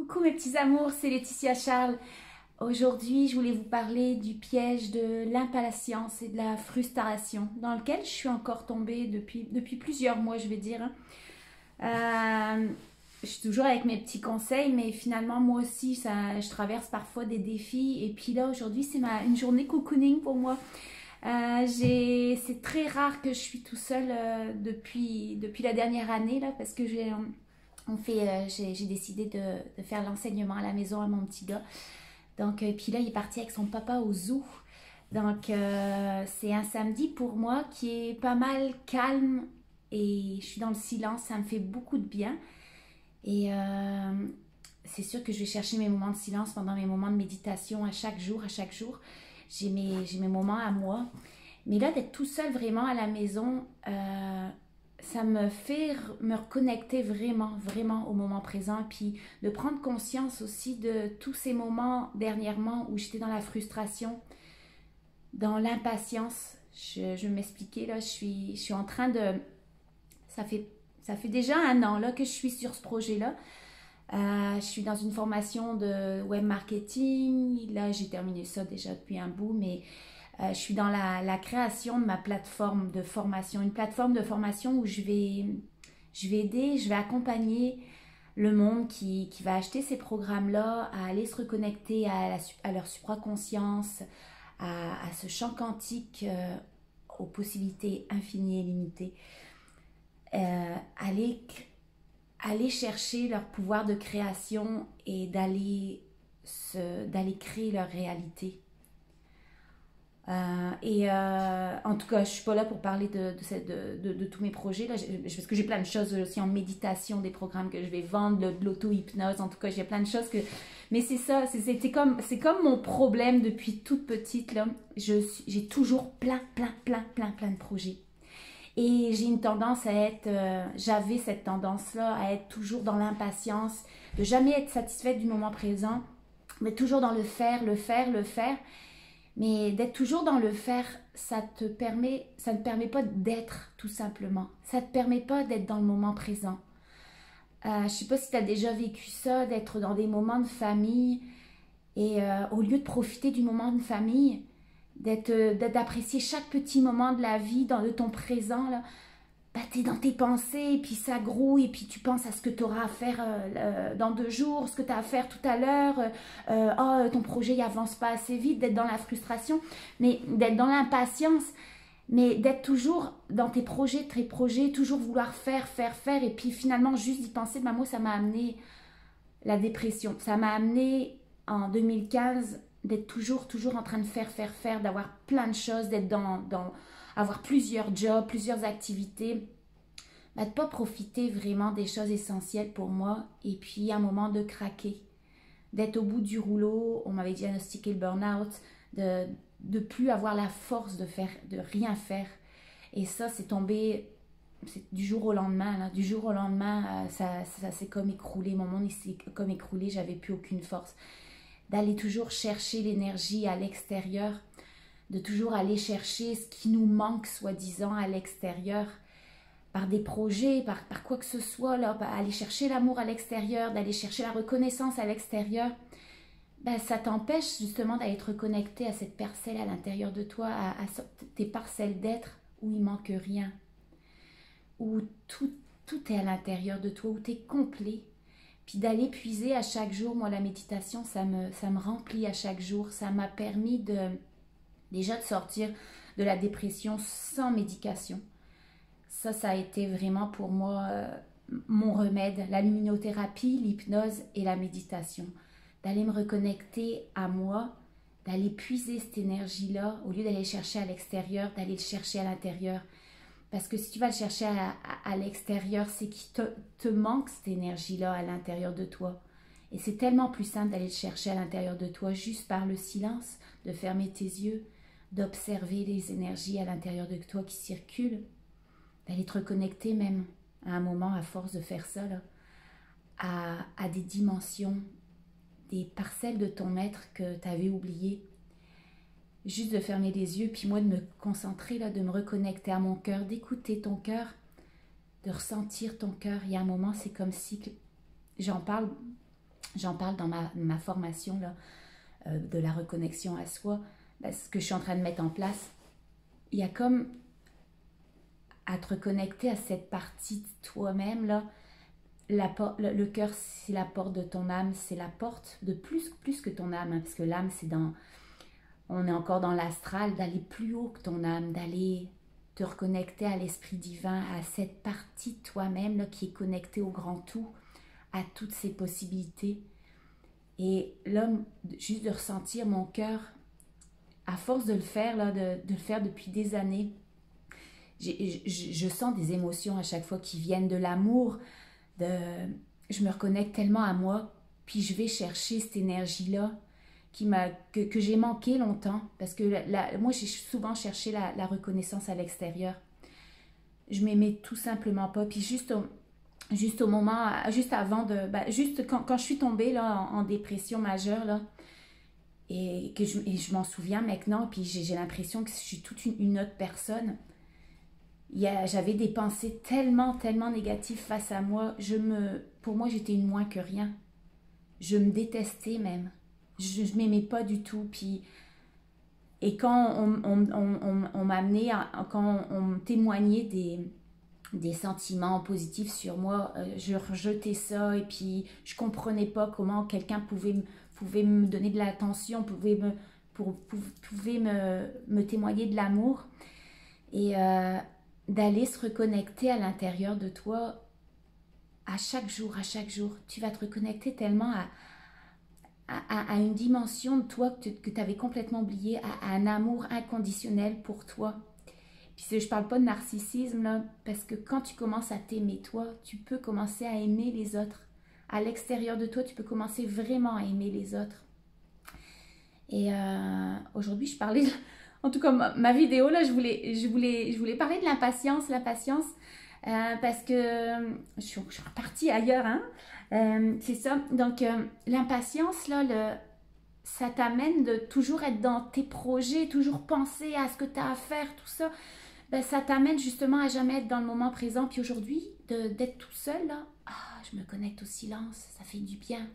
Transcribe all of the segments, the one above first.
Coucou mes petits amours, c'est Laetitia Charles. Aujourd'hui, je voulais vous parler du piège de l'impatience et de la frustration dans lequel je suis encore tombée depuis plusieurs mois, je vais dire. Je suis toujours avec mes petits conseils, mais finalement, moi aussi, je traverse parfois des défis. Et puis là, aujourd'hui, c'est une journée cocooning pour moi. C'est très rare que je suis tout seul depuis la dernière année, là, parce que j'ai décidé de faire l'enseignement à la maison à mon petit gars. Donc, puis là, il est parti avec son papa au zoo. Donc, c'est un samedi pour moi qui est pas mal calme et je suis dans le silence. Ça me fait beaucoup de bien. Et c'est sûr que je vais chercher mes moments de silence pendant mes moments de méditation à chaque jour. J'ai mes moments à moi. Mais là, d'être tout seul vraiment à la maison, ça me fait me reconnecter vraiment au moment présent, puis de prendre conscience aussi de tous ces moments dernièrement où j'étais dans la frustration, dans l'impatience. Je vais m'expliquer, là, je suis en train de... Ça fait déjà un an là, que je suis sur ce projet-là. Je suis dans une formation de web marketing. Là, j'ai terminé ça déjà depuis un bout, mais... je suis dans la création de ma plateforme de formation, une plateforme de formation où je vais aider, je vais accompagner le monde qui va acheter ces programmes-là à aller se reconnecter à leur supraconscience, à ce champ quantique aux possibilités infinies et limitées, aller chercher leur pouvoir de création et d'aller créer leur réalité. En tout cas, je suis pas là pour parler de tous mes projets là, parce que j'ai plein de choses aussi en méditation, des programmes que je vais vendre, de l'auto-hypnose. En tout cas, j'ai plein de choses mais c'est ça, c'est comme mon problème depuis toute petite là. J'ai toujours plein de projets. Et j'ai une tendance à être, j'avais cette tendance-là à être toujours dans l'impatience, de jamais être satisfaite du moment présent, mais toujours dans le faire. Mais d'être toujours dans le faire, ça ne te permet pas d'être tout simplement. Ça ne te permet pas d'être dans le moment présent. Je ne sais pas si tu as déjà vécu ça, d'être dans des moments de famille et au lieu de profiter du moment de famille, d'apprécier chaque petit moment de la vie, de ton présent, là, bah, tu es dans tes pensées et puis ça grouille et puis tu penses à ce que tu auras à faire dans 2 jours, ce que tu as à faire tout à l'heure, ton projet n'avance pas assez vite, d'être dans la frustration, mais d'être dans l'impatience, mais d'être toujours dans tes projets, toujours vouloir faire et puis finalement juste d'y penser, bah, moi ça m'a amené la dépression, ça m'a amené en 2015 d'être toujours en train de faire, d'avoir plein de choses, d'être avoir plusieurs jobs, plusieurs activités, bah, de ne pas profiter vraiment des choses essentielles pour moi et puis à un moment de craquer, d'être au bout du rouleau. On m'avait diagnostiqué le burn-out, de plus avoir la force de rien faire. Et ça, c'est tombé du jour au lendemain. Là. Du jour au lendemain, ça s'est comme écroulé. Mon monde s'est comme écroulé, j'avais plus aucune force. D'aller toujours chercher l'énergie à l'extérieur, de toujours aller chercher ce qui nous manque, soi-disant, à l'extérieur, par des projets, par quoi que ce soit, là, aller chercher l'amour à l'extérieur, d'aller chercher la reconnaissance à l'extérieur, ben, ça t'empêche justement d'aller te reconnecter à cette parcelle à l'intérieur de toi, à tes parcelles d'être où il manque rien, où tout est à l'intérieur de toi, où tu es complet. Puis d'aller puiser à chaque jour, moi la méditation, ça me remplit à chaque jour, ça m'a permis déjà de sortir de la dépression sans médication. Ça a été vraiment pour moi mon remède, la luminothérapie, l'hypnose et la méditation. D'aller me reconnecter à moi, d'aller puiser cette énergie-là, au lieu d'aller chercher à l'extérieur, d'aller le chercher à l'intérieur. Parce que si tu vas le chercher à l'extérieur, c'est qu'il te manque cette énergie-là à l'intérieur de toi. Et c'est tellement plus simple d'aller le chercher à l'intérieur de toi, juste par le silence, de fermer tes yeux, d'observer les énergies à l'intérieur de toi qui circulent, d'aller te reconnecter même à un moment, à force de faire ça, là, à des dimensions, des parcelles de ton être que tu avais oubliées. Juste de fermer les yeux, puis moi de me concentrer, là, de me reconnecter à mon cœur, d'écouter ton cœur, de ressentir ton cœur. Il y a un moment, c'est comme si, j'en parle j'en parle dans ma formation là, de la reconnexion à soi, ben, ce que je suis en train de mettre en place. Il y a comme à te reconnecter à cette partie de toi-même là. Le cœur, c'est la porte de ton âme, c'est la porte de plus que ton âme, hein, parce que l'âme, c'est dans... On est encore dans l'astral, d'aller plus haut que ton âme, d'aller te reconnecter à l'esprit divin, à cette partie de toi-même là, qui est connectée au grand tout, à toutes ces possibilités. Et là, juste de ressentir mon cœur, à force de le faire, là, de le faire depuis des années, je sens des émotions à chaque fois qui viennent de l'amour, je me reconnecte tellement à moi, puis je vais chercher cette énergie-là que j'ai manqué longtemps, parce que moi j'ai souvent cherché la reconnaissance à l'extérieur. Je m'aimais tout simplement pas, puis juste au moment, juste avant juste quand je suis tombée là, en dépression majeure, là, et je m'en souviens maintenant, puis j'ai l'impression que je suis toute une autre personne. J'avais des pensées tellement négatives face à moi. Pour moi, j'étais une moins que rien. Je me détestais même. Je ne m'aimais pas du tout. Et quand on m'amenait, quand on me témoignait des sentiments positifs sur moi, je rejetais ça. Et puis, je ne comprenais pas comment quelqu'un pouvait me donner de l'attention, pouvait me témoigner de l'amour. Et... d'aller se reconnecter à l'intérieur de toi à chaque jour. Tu vas te reconnecter tellement à une dimension de toi que tu avais complètement oubliée, à un amour inconditionnel pour toi. Puis je ne parle pas de narcissisme, là, parce que quand tu commences à t'aimer toi, tu peux commencer à aimer les autres. À l'extérieur de toi, tu peux commencer vraiment à aimer les autres. Et aujourd'hui, je parlais... En tout cas, ma vidéo, là, je voulais parler de l'impatience, parce que je suis repartie ailleurs, hein. C'est ça. Donc, l'impatience, là, ça t'amène de toujours être dans tes projets, toujours penser à ce que tu as à faire, tout ça. Ben, ça t'amène justement à jamais être dans le moment présent. Puis aujourd'hui, d'être tout seul, là, je me connecte au silence, ça fait du bien.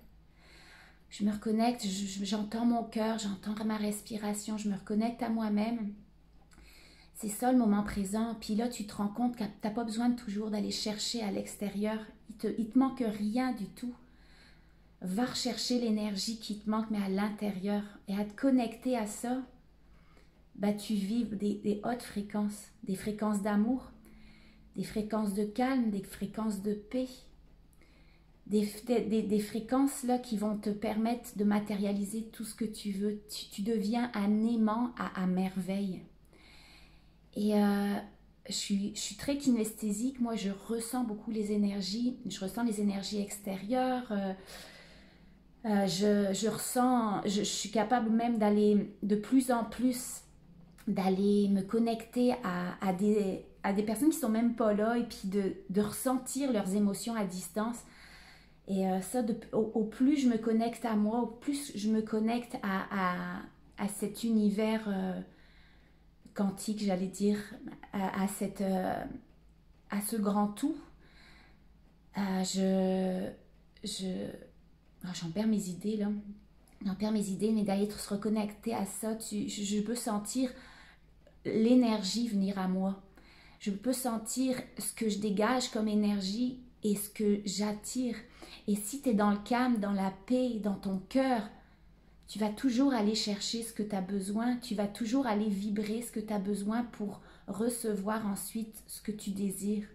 Je me reconnecte, j'entends mon cœur, j'entends ma respiration, je me reconnecte à moi-même. C'est ça le moment présent. Puis là, tu te rends compte que tu n'as pas besoin de toujours d'aller chercher à l'extérieur. Il te manque rien du tout. Va rechercher l'énergie qui te manque, mais à l'intérieur. Et à te connecter à ça, tu vives des hautes fréquences, des fréquences d'amour, des fréquences de calme, des fréquences de paix. Des fréquences là qui vont te permettre de matérialiser tout ce que tu veux. Tu deviens un aimant à merveille. Et je suis très kinesthésique. Moi, je ressens beaucoup les énergies. Je ressens les énergies extérieures. Je suis capable même d'aller de plus en plus, d'aller me connecter à des personnes qui ne sont même pas là, et puis de ressentir leurs émotions à distance. Et ça, au plus je me connecte à moi, au plus je me connecte à cet univers quantique, j'allais dire, à ce grand tout, j'en perds mes idées là. J'en perds mes idées, mais d'aller se reconnecter à ça, je peux sentir l'énergie venir à moi. Je peux sentir ce que je dégage comme énergie et ce que j'attire. Et si tu es dans le calme, dans la paix, dans ton cœur, tu vas toujours aller chercher ce que tu as besoin, tu vas toujours aller vibrer ce que tu as besoin pour recevoir ensuite ce que tu désires.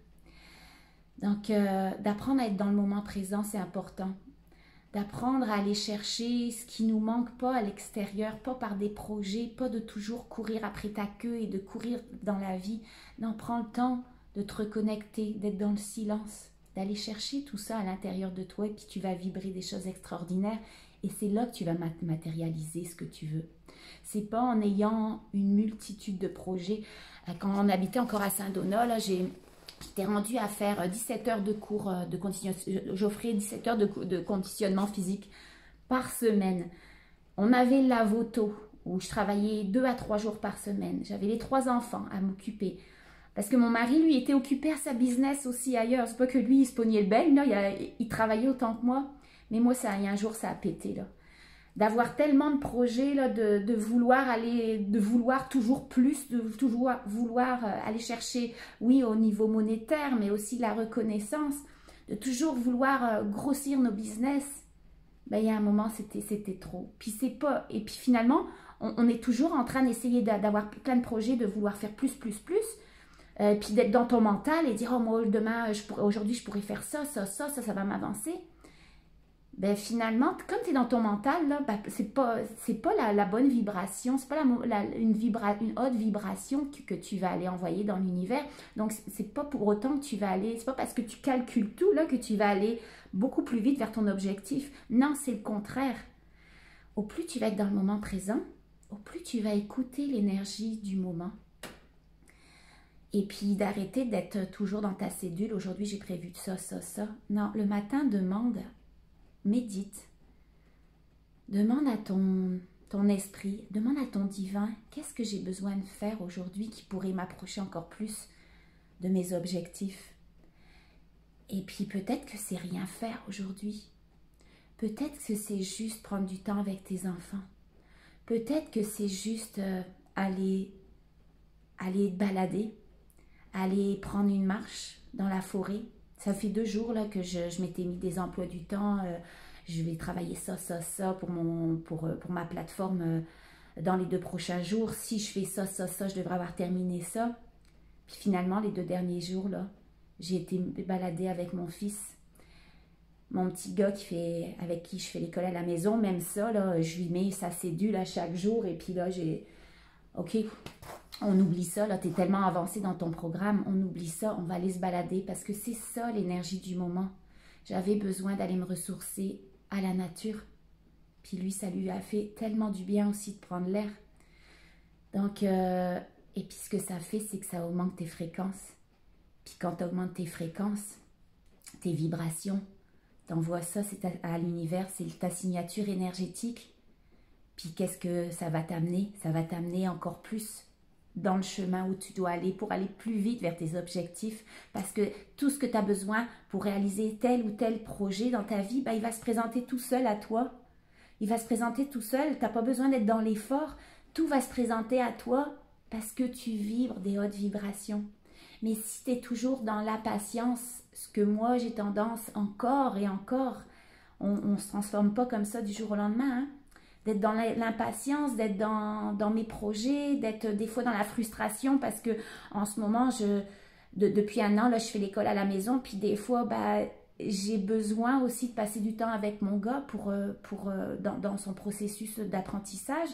Donc, d'apprendre à être dans le moment présent, c'est important. D'apprendre à aller chercher ce qui nous manque pas à l'extérieur, pas par des projets, pas de toujours courir après ta queue et de courir dans la vie. Non, prends le temps de te reconnecter, d'être dans le silence, d'aller chercher tout ça à l'intérieur de toi, et puis tu vas vibrer des choses extraordinaires. Et c'est là que tu vas matérialiser ce que tu veux. C'est pas en ayant une multitude de projets. Quand on habitait encore à Saint-Donat, là, j'étais rendue à faire 17 heures de cours de conditionnement. J'offrais 17 heures de conditionnement physique par semaine. On avait le lavoto où je travaillais 2 à 3 jours par semaine. J'avais les 3 enfants à m'occuper. Parce que mon mari, lui, était occupé à sa business aussi ailleurs. C'est pas que lui, il se pognait le bec, là, il travaillait autant que moi. Mais moi, ça, il y a un jour, ça a pété, là. D'avoir tellement de projets, là, de vouloir toujours plus, de toujours vouloir aller chercher, oui, au niveau monétaire, mais aussi la reconnaissance, de toujours vouloir grossir nos business. Ben, il y a un moment, c'était trop. Puis c'est pas... Et puis finalement, on est toujours en train d'essayer d'avoir plein de projets, de vouloir faire plus, puis d'être dans ton mental et dire, oh, moi, demain, aujourd'hui, je pourrais faire ça va m'avancer. Ben finalement, comme tu es dans ton mental, là, ben, c'est pas la bonne vibration, c'est pas une haute vibration que tu vas aller envoyer dans l'univers. Donc, c'est pas pour autant que tu vas aller, c'est pas parce que tu calcules tout là que tu vas aller beaucoup plus vite vers ton objectif. Non, c'est le contraire. Au plus tu vas être dans le moment présent, au plus tu vas écouter l'énergie du moment. Et puis d'arrêter d'être toujours dans ta cédule. Aujourd'hui, j'ai prévu ça. Non, le matin, médite, demande à ton esprit, demande à ton divin, qu'est-ce que j'ai besoin de faire aujourd'hui qui pourrait m'approcher encore plus de mes objectifs. Et puis peut-être que c'est rien faire aujourd'hui. Peut-être que c'est juste prendre du temps avec tes enfants. Peut-être que c'est juste aller te balader, aller prendre une marche dans la forêt. Ça fait 2 jours là, que je m'étais mis des emplois du temps. Je vais travailler ça pour ma plateforme dans les 2 prochains jours. Si je fais ça, je devrais avoir terminé ça. Puis finalement, les 2 derniers jours, là, j'ai été balader avec mon fils. Mon petit gars avec qui je fais l'école à la maison. Même ça, là, je lui mets sa cédule à chaque jour. Et puis là, OK, on oublie ça, là, tu es tellement avancé dans ton programme, on oublie ça, on va aller se balader parce que c'est ça l'énergie du moment. J'avais besoin d'aller me ressourcer à la nature. Puis lui, ça lui a fait tellement du bien aussi de prendre l'air. Donc, et puis ce que ça fait, c'est que ça augmente tes fréquences. Puis quand tu augmentes tes fréquences, tes vibrations, t'envoies ça à l'univers, c'est ta signature énergétique. Puis qu'est-ce que ça va t'amener? Ça va t'amener encore plus dans le chemin où tu dois aller pour aller plus vite vers tes objectifs. Parce que tout ce que tu as besoin pour réaliser tel ou tel projet dans ta vie, ben, il va se présenter tout seul à toi. Il va se présenter tout seul. Tu n'as pas besoin d'être dans l'effort. Tout va se présenter à toi parce que tu vibres des hautes vibrations. Mais si tu es toujours dans l'impatience, ce que moi j'ai tendance encore et encore, on ne se transforme pas comme ça du jour au lendemain, hein? D'être dans l'impatience, d'être dans mes projets, d'être des fois dans la frustration parce que en ce moment, depuis 1 an, là, je fais l'école à la maison, puis des fois, bah, j'ai besoin aussi de passer du temps avec mon gars dans son processus d'apprentissage.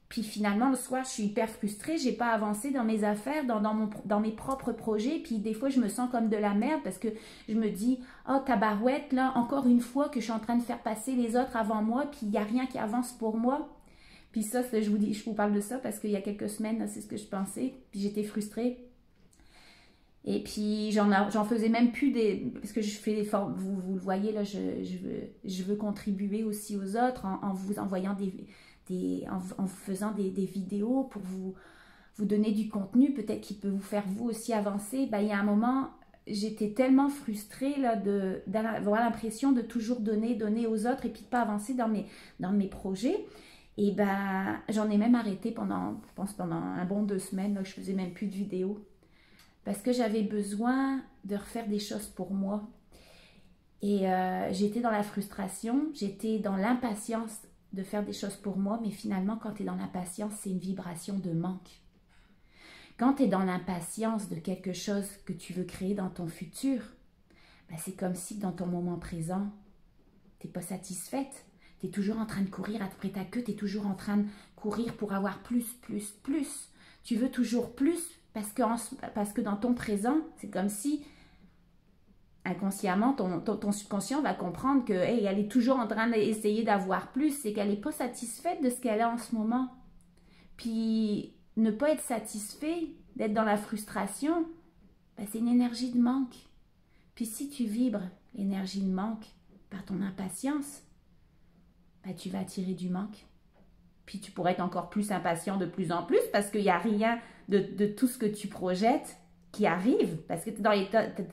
Puis finalement, le soir, je suis hyper frustrée, j'ai pas avancé dans mes affaires, dans mes propres projets. Puis des fois, je me sens comme de la merde parce que je me dis, oh tabarouette, là, encore une fois que je suis en train de faire passer les autres avant moi, puis il n'y a rien qui avance pour moi. Puis ça, je vous parle de ça parce qu'il y a quelques semaines, c'est ce que je pensais, puis j'étais frustrée. Et puis, j'en faisais même plus parce que je fais des formes, vous le voyez, là, je veux contribuer aussi aux autres en vous envoyant en faisant des vidéos pour vous donner du contenu, peut-être qui peut vous faire vous aussi avancer. Ben, il y a un moment, j'étais tellement frustrée là, d'avoir l'impression de toujours donner aux autres et puis de pas avancer dans mes projets. Et ben, j'en ai même arrêté pendant un bon 2 semaines, là, je faisais même plus de vidéos. Parce que j'avais besoin de refaire des choses pour moi. Et j'étais dans la frustration, j'étais dans l'impatience de faire des choses pour moi, mais finalement, quand tu es dans l'impatience, c'est une vibration de manque. Quand tu es dans l'impatience de quelque chose que tu veux créer dans ton futur, ben c'est comme si dans ton moment présent, tu n'es pas satisfaite. Tu es toujours en train de courir après ta queue, tu es toujours en train de courir pour avoir plus. Tu veux toujours plus parce que dans ton présent, c'est comme si inconsciemment, ton subconscient va comprendre que hey, elle est toujours en train d'essayer d'avoir plus, c'est qu'elle n'est pas satisfaite de ce qu'elle a en ce moment. Puis, ne pas être satisfait, d'être dans la frustration, ben, c'est une énergie de manque. Puis, si tu vibres l'énergie de manque par ton impatience, ben, tu vas attirer du manque. Puis, tu pourrais être encore plus impatient de plus en plus parce qu'il n'y a rien de tout ce que tu projettes qui arrivent, parce que tu es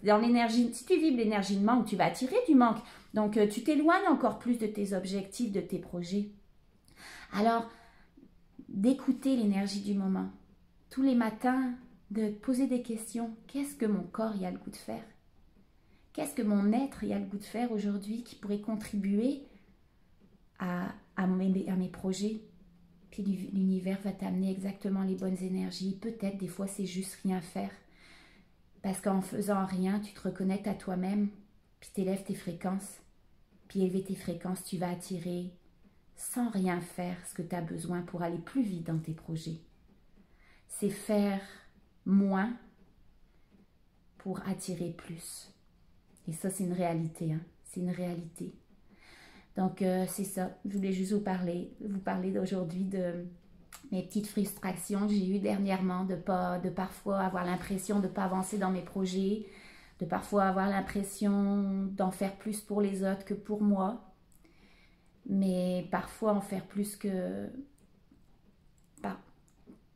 dans l'énergie, si tu vibres l'énergie de manque, tu vas attirer du manque. Donc, tu t'éloignes encore plus de tes objectifs, de tes projets. Alors, d'écouter l'énergie du moment. Tous les matins, de poser des questions. Qu'est-ce que mon corps y a le goût de faire? Qu'est-ce que mon être y a le goût de faire aujourd'hui qui pourrait contribuer à mes projets? Puis l'univers va t'amener exactement les bonnes énergies. Peut-être des fois c'est juste rien faire. Parce qu'en faisant rien, tu te reconnectes à toi-même, puis tu élèves tes fréquences. Puis élever tes fréquences, tu vas attirer sans rien faire ce que tu as besoin pour aller plus vite dans tes projets. C'est faire moins pour attirer plus. Et ça, c'est une réalité. Hein? C'est une réalité. Donc, c'est ça. Je voulais juste vous parler d'aujourd'hui de mes petites frustrations que j'ai eues dernièrement, de parfois avoir l'impression de ne pas avancer dans mes projets, de parfois avoir l'impression d'en faire plus pour les autres que pour moi, mais parfois en faire plus que...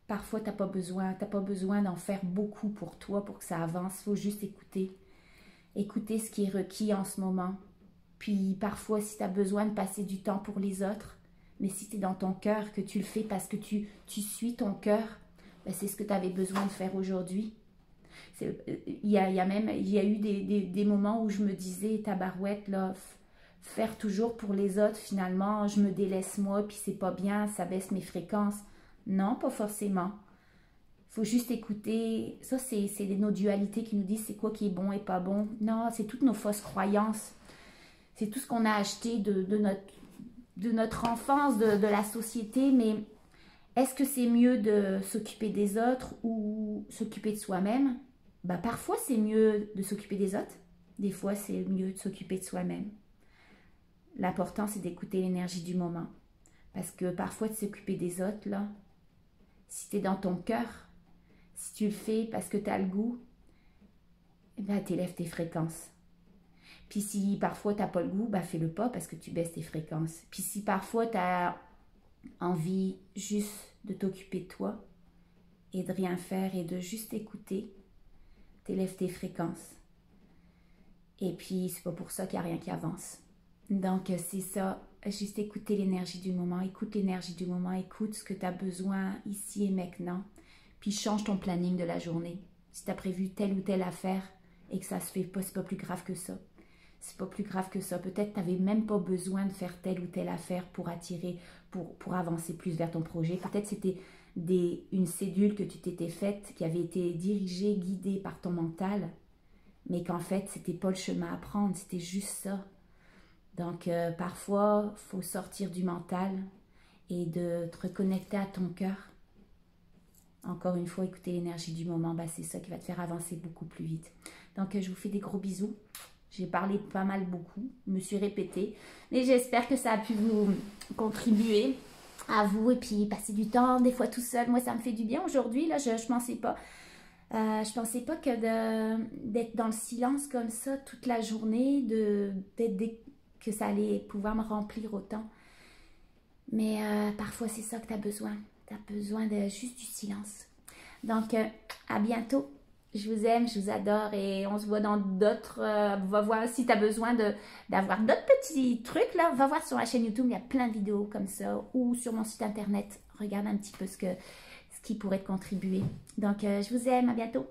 Parfois, tu n'as pas besoin d'en faire beaucoup pour toi, pour que ça avance. Il faut juste écouter. Écouter ce qui est requis en ce moment. Puis parfois, si tu as besoin de passer du temps pour les autres, mais si tu es dans ton cœur, que tu le fais parce que tu suis ton cœur, ben c'est ce que tu avais besoin de faire aujourd'hui. Il y a eu des moments où je me disais, tabarouette, là, faire toujours pour les autres, finalement, je me délaisse moi, puis c'est pas bien, ça baisse mes fréquences. Non, pas forcément. Il faut juste écouter. Ça, c'est nos dualités qui nous disent c'est quoi qui est bon et pas bon. Non, c'est toutes nos fausses croyances. C'est tout ce qu'on a acheté de notre enfance, de la société. Mais est-ce que c'est mieux de s'occuper des autres ou s'occuper de soi-même? Ben, parfois, c'est mieux de s'occuper des autres. Des fois, c'est mieux de s'occuper de soi-même. L'important, c'est d'écouter l'énergie du moment. Parce que parfois, de s'occuper des autres, là, si tu es dans ton cœur, si tu le fais parce que tu as le goût, ben, tu élèves tes fréquences. Puis si parfois tu n'as pas le goût, ben, fais-le pas parce que tu baisses tes fréquences. Puis si parfois tu as envie juste de t'occuper de toi et de rien faire et de juste écouter, tu élèves tes fréquences. Et puis c'est pas pour ça qu'il n'y a rien qui avance. Donc c'est ça. Juste écouter l'énergie du moment, écoute l'énergie du moment, écoute ce que tu as besoin ici et maintenant, puis change ton planning de la journée. Si tu as prévu telle ou telle affaire et que ça se fait pas, c'est pas plus grave que ça. C'est pas plus grave que ça. Peut-être que tu n'avais même pas besoin de faire telle ou telle affaire pour attirer, pour avancer plus vers ton projet. Peut-être c'était une cédule que tu t'étais faite, qui avait été dirigée, guidée par ton mental, mais qu'en fait, c'était pas le chemin à prendre, c'était juste ça. Donc, parfois, il faut sortir du mental et de te reconnecter à ton cœur. Encore une fois, écouter l'énergie du moment, bah, c'est ça qui va te faire avancer beaucoup plus vite. Donc, je vous fais des gros bisous. J'ai parlé pas mal beaucoup, je me suis répétée. Mais j'espère que ça a pu vous contribuer à vous et puis passer du temps, des fois tout seul. Moi, ça me fait du bien aujourd'hui. Là, je ne pensais pas. Je pensais pas que d'être dans le silence comme ça toute la journée, que ça allait pouvoir me remplir autant. Mais parfois, c'est ça que tu as besoin. Tu as besoin de juste du silence. Donc, à bientôt. Je vous aime, je vous adore et on se voit dans d'autres... va voir si tu as besoin d'avoir d'autres petits trucs là. Va voir sur ma chaîne YouTube, il y a plein de vidéos comme ça. Ou sur mon site internet. Regarde un petit peu ce qui pourrait te contribuer. Donc, je vous aime, à bientôt.